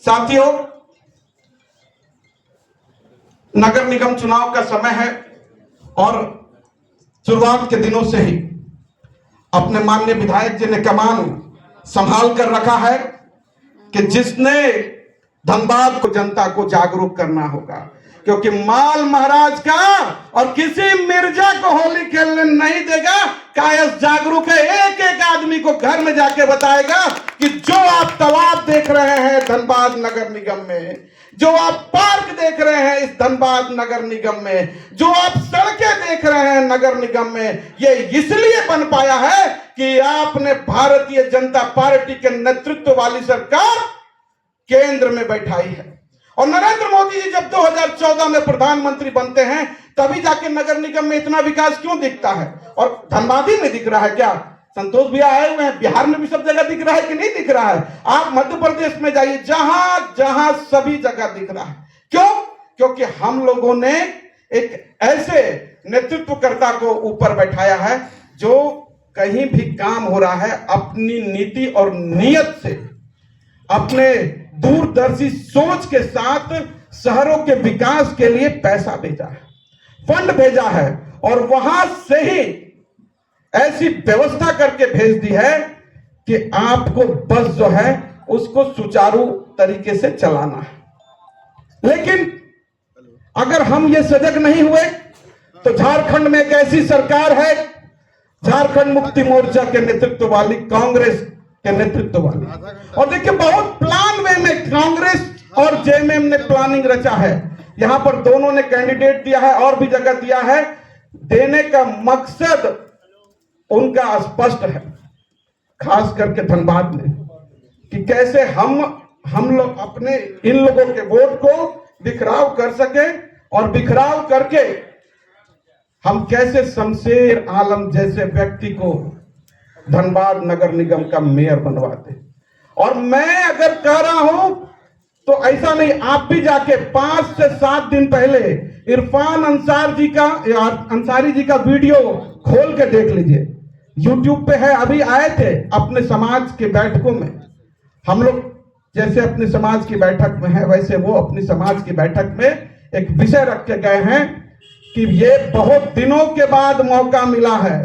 साथियों, नगर निगम चुनाव का समय है और शुरुआत के दिनों से ही अपने माननीय विधायक जी ने कमान संभाल कर रखा है कि जिसने धनबाद को, जनता को जागरूक करना होगा, क्योंकि माल महाराज का और किसी मिर्जा को होली खेलने नहीं देगा। कायस जागरूक है, एक एक आदमी को घर में जाके बताएगा कि जो आप तालाब देख रहे हैं धनबाद नगर निगम में, जो आप पार्क देख रहे हैं इस धनबाद नगर निगम में, जो आप सड़कें देख रहे हैं नगर निगम में, ये इसलिए बन पाया है कि आपने भारतीय जनता पार्टी के नेतृत्व वाली सरकार केंद्र में बैठाई है। और नरेंद्र मोदी जी जब 2014 में प्रधानमंत्री बनते हैं तभी जाके नगर निगम में इतना विकास क्यों दिखता है? और धनबाद ही में दिख रहा है क्या? संतोष भैया आए हुए हैं, बिहार में भी सब जगह दिख रहा है कि नहीं दिख रहा है? आप मध्य प्रदेश में जाइए, जहां जहां सभी जगह दिख रहा है। क्यों? क्योंकि हम लोगों ने एक ऐसे नेतृत्वकर्ता को ऊपर बैठाया है जो कहीं भी काम हो रहा है अपनी नीति और नियत से, अपने दूरदर्शी सोच के साथ शहरों के विकास के लिए पैसा भेजा है, फंड भेजा है और वहां से ही ऐसी व्यवस्था करके भेज दी है कि आपको बस जो है उसको सुचारू तरीके से चलाना है। लेकिन अगर हम ये सजग नहीं हुए तो झारखंड में एक ऐसी सरकार है, झारखंड मुक्ति मोर्चा के नेतृत्व वाली, कांग्रेस के नेतृत्व वाली, और देखिए बहुत प्लान वे में कांग्रेस और जेएमएम ने प्लानिंग रचा है। यहां पर दोनों ने कैंडिडेट दिया है और भी जगह दिया है। देने का मकसद उनका स्पष्ट है, खास करके धनबाद में, कि कैसे हम लोग अपने इन लोगों के वोट को बिखराव कर सके और बिखराव करके हम कैसे शमशेर आलम जैसे व्यक्ति को धनबाद नगर निगम का मेयर बनवाते। और मैं अगर कह रहा हूं तो ऐसा नहीं, आप भी जाके 5 से 7 दिन पहले इरफान अंसारी जी का वीडियो खोल के देख लीजिए, YouTube पे है। अभी आए थे अपने समाज के बैठकों में, हम लोग जैसे अपने समाज की बैठक में है वैसे वो अपनी समाज की बैठक में एक विषय रख के गए हैं कि ये बहुत दिनों के बाद मौका मिला है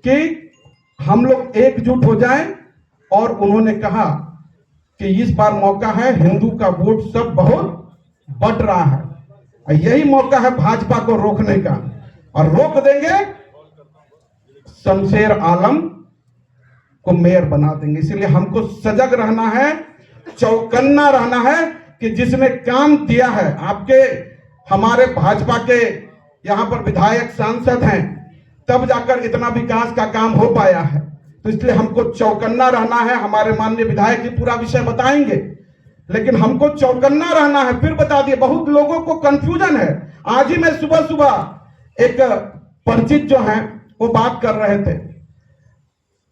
कि हम लोग एकजुट हो जाएं। और उन्होंने कहा कि इस बार मौका है, हिंदू का वोट सब बहुत बढ़ रहा है, यही मौका है भाजपा को रोकने का, और रोक देंगे शमशेर आलम को मेयर बना देंगे। इसलिए हमको सजग रहना है, चौकन्ना रहना है कि जिसने काम दिया है, आपके हमारे भाजपा के यहां पर विधायक सांसद हैं, तब जाकर इतना विकास का काम हो पाया है। तो इसलिए हमको चौकन्ना रहना है। हमारे माननीय विधायक जी पूरा विषय बताएंगे, लेकिन हमको चौकन्ना रहना है। फिर बता दिए, बहुत लोगों को कंफ्यूजन है। आज ही मैं सुबह एक परिचित जो हैं वो बात कर रहे थे,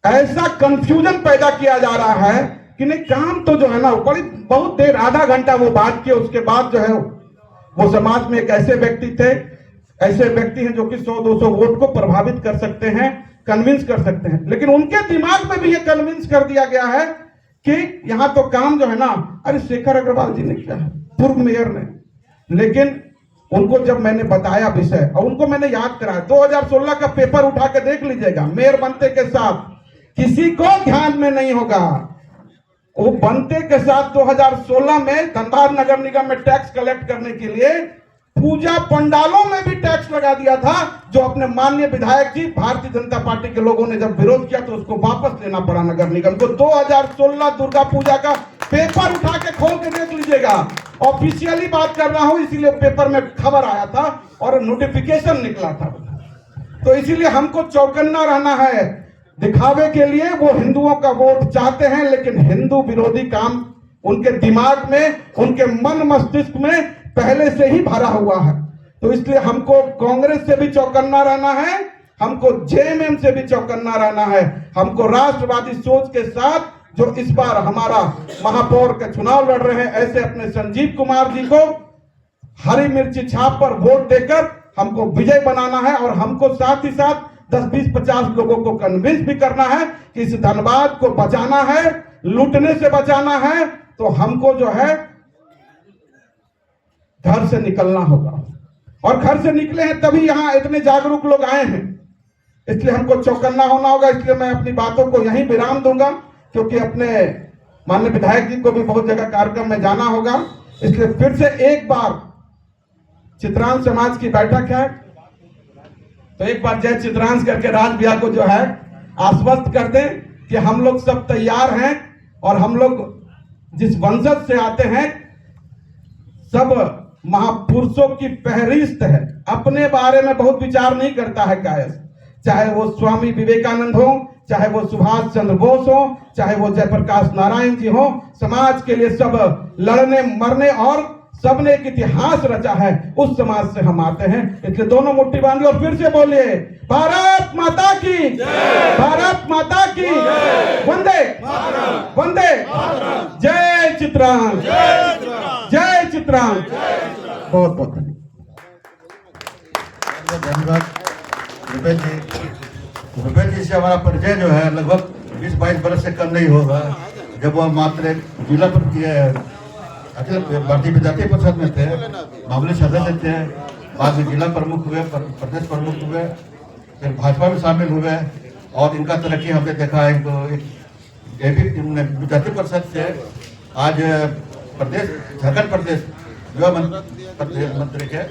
ऐसा कंफ्यूजन पैदा किया जा रहा है कि नहीं काम तो जो है ना बड़ी बहुत देर, आधा घंटा वो बात किए, उसके बाद जो है वो समाज में एक ऐसे व्यक्ति थे, ऐसे व्यक्ति हैं जो कि 100-200 वोट को प्रभावित कर सकते हैं, कन्विंस कर सकते हैं, लेकिन उनके दिमाग में भी ये कन्विंस कर दिया गया है कि यहां तो काम जो है ना, अरे शेखर अग्रवाल जी ने किया है, पूर्व मेयर ने। लेकिन उनको जब मैंने बताया विषय और उनको मैंने याद कराया, 2016 का पेपर उठा के देख लीजिएगा, मेयर बनते के साथ किसी को ध्यान में नहीं होगा, वो बनते के साथ 2016 में धनबाद नगर निगम में टैक्स कलेक्ट करने के लिए पूजा पंडालों में भी टैक्स लगा दिया था, जो अपने माननीय विधायक जी भारतीय जनता पार्टी के लोगों ने जब विरोध किया तो उसको वापस लेना पड़ा नगर निगम को। 2016 दुर्गा पूजा का पेपर उठा के खोल के देख लीजिएगा, ऑफिशियली बात कर रहा हूं, इसीलिए पेपर में खबर आया था और नोटिफिकेशन निकला था। तो इसीलिए हमको चौकन्ना रहना है। दिखावे के लिए वो हिंदुओं का वोट चाहते हैं, लेकिन हिंदू विरोधी काम उनके दिमाग में, उनके मन मस्तिष्क में पहले से ही भरा हुआ है। तो इसलिए हमको कांग्रेस से भी चौकन्ना रहना है, हमको जेएमएम से भी चौकन्ना रहना है, हमको राष्ट्रवादी सोच के साथ जो इस बार हमारा महापौर का चुनाव लड़ रहे हैं ऐसे अपने संजीव कुमार जी को हरी मिर्ची छाप पर वोट देकर हमको विजय बनाना है। और हमको साथ ही साथ 10, 20, 50 लोगों को कन्विंस भी करना है कि इस धनबाद को बचाना है, लूटने से बचाना है तो हमको जो है घर से निकलना होगा, और घर से निकले हैं तभी यहाँ इतने जागरूक लोग आए हैं, इसलिए हमको चौकन्ना होना होगा। इसलिए मैं अपनी बातों को यहीं विराम दूंगा, क्योंकि अपने माननीय विधायक जी को भी बहुत जगह कार्यक्रम में जाना होगा। इसलिए फिर से एक बार चित्रांश समाज की बैठक है, तो एक बार जय चित्रांश करके राज भैया को जो है आश्वस्त कर दें कि हम लोग सब तैयार हैं, और हम लोग जिस वंशज से आते हैं सब महापुरुषों की फहरिस्त है। अपने बारे में बहुत विचार नहीं करता है कायस, चाहे वो स्वामी विवेकानंद हो, चाहे वो सुभाष चंद्र बोस हो, चाहे वो जयप्रकाश नारायण जी हो, समाज के लिए सब लड़ने मरने और सबने एक इतिहास रचा है, उस समाज से हम आते हैं। इसलिए दोनों मुट्ठी बांधिए और फिर से बोलिए भारत माता की, भारत माता की, वंदे वंदे, जय चित्रांश, जय चित्रांश। बहुत बहुत धन्यवाद भूपेश जी। भूपेश जी से हमारा परिचय जो है लगभग 20-22 बरस से कम नहीं होगा। जब वह मात्र एक जिला अखिल भारतीय विद्यार्थी परिषद में थे, मामूली सदस्य थे, बाद में जिला प्रमुख हुए, प्रदेश प्रमुख हुए, फिर भाजपा में शामिल हुए, और इनका तरक्की हमने देखा है। विद्यार्थी परिषद से आज प्रदेश, झारखंड प्रदेश युवा मंत्री के,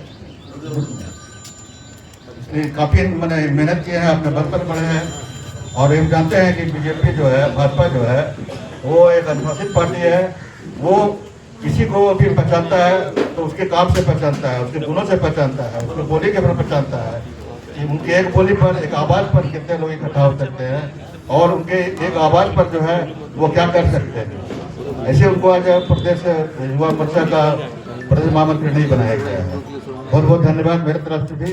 इसलिए काफी मैंने मेहनत की है, अपने बल पर बढ़े हैं। और हम जानते हैं कि बीजेपी जो है, भाजपा जो है, वो एक अनुशासित पार्टी है। वो किसी को भी पहचानता है तो उसके काम से पहचानता है, उसके गुणों से पहचानता है, उसके बोली के पर पहचानता है कि उनके एक बोली पर, एक आवाज पर कितने लोग इकट्ठा हो सकते हैं, और उनके एक आवाज पर जो है वो क्या कर सकते हैं। ऐसे उनको आज प्रदेश युवा मोर्चा का प्रदेश महामंत्री नहीं बनाया गया है। बहुत बहुत धन्यवाद मेरे तरफ से भी।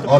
और